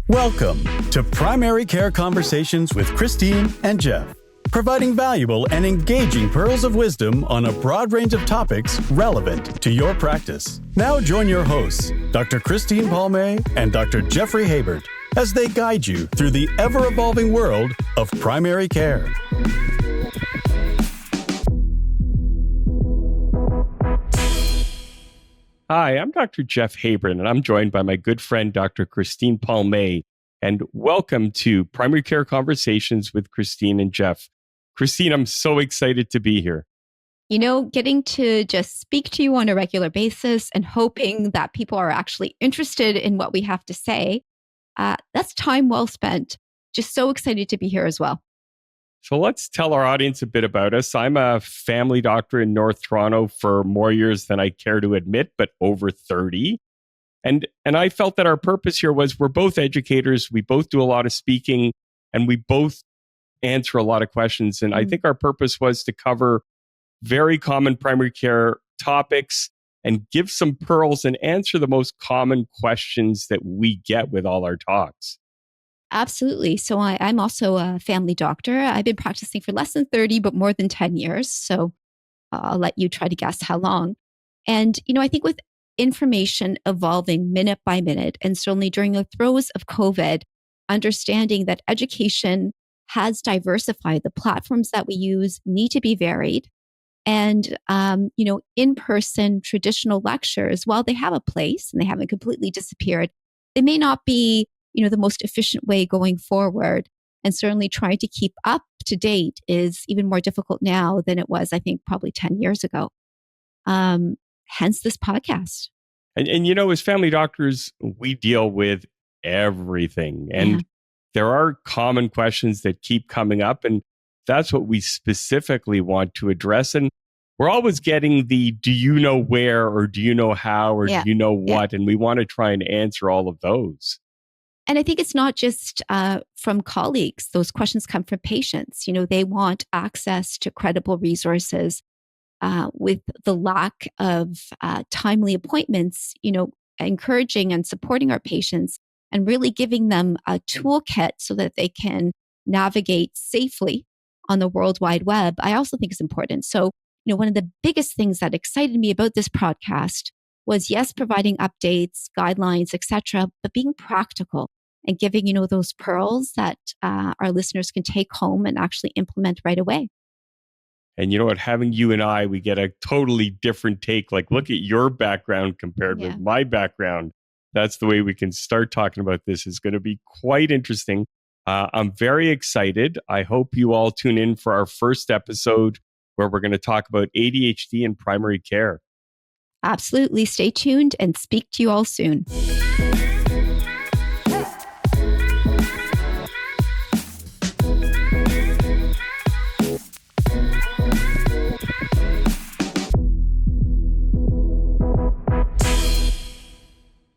Welcome to Primary Care Conversations with Christine and Jeff, providing valuable and engaging pearls of wisdom on a broad range of topics relevant to your practice. Now join your hosts, Dr. Christine Palmay and Dr. Jeffrey Habert, as they guide you through the ever-evolving world of primary care. Hi, I'm Dr. Jeff Habert, and I'm joined by my good friend, Dr. Christine Palmay. And welcome to Primary Care Conversations with Christine and Jeff. Christine, I'm so excited to be here. You know, getting to just speak to you on a regular basis and hoping that people are actually interested in what we have to say, that's time well spent. Just so excited to be here as well. So let's tell our audience a bit about us. I'm a family doctor in North Toronto for more years than I care to admit, but over 30. And I felt that our purpose here was we're both educators. We both do a lot of speaking and we both answer a lot of questions. And I think our purpose was to cover very common primary care topics and give some pearls and answer the most common questions that we get with all our talks. Absolutely. So I'm also a family doctor. I've been practicing for less than 30, but more than 10 years. So I'll let you try to guess how long. And, you know, I think with information evolving minute by minute, and certainly during the throes of COVID, understanding that education has diversified, the platforms that we use need to be varied. And, in-person traditional lectures, while they have a place and they haven't completely disappeared, they may not be the most efficient way going forward. And certainly trying to keep up to date is even more difficult now than it was, I think, probably 10 years ago. Hence this podcast. And as family doctors, we deal with everything. And there are common questions that keep coming up. And that's what we specifically want to address. And we're always getting the, do you know where, or do you know how, or do you know what? And we want to try and answer all of those. And I think it's not just from colleagues. Those questions come from patients. They want access to credible resources. With the lack of timely appointments, encouraging and supporting our patients and really giving them a toolkit so that they can navigate safely on the World Wide Web, I also think is important. So, one of the biggest things that excited me about this podcast was, yes, providing updates, guidelines, etc., but being practical and giving, those pearls that our listeners can take home and actually implement right away. And you know what? Having you and I, we get a totally different take. Like, look at your background compared with my background. That's the way we can start talking about this. Is going to be quite interesting. I'm very excited. I hope you all tune in for our first episode where we're going to talk about ADHD and primary care. Absolutely. Stay tuned and speak to you all soon.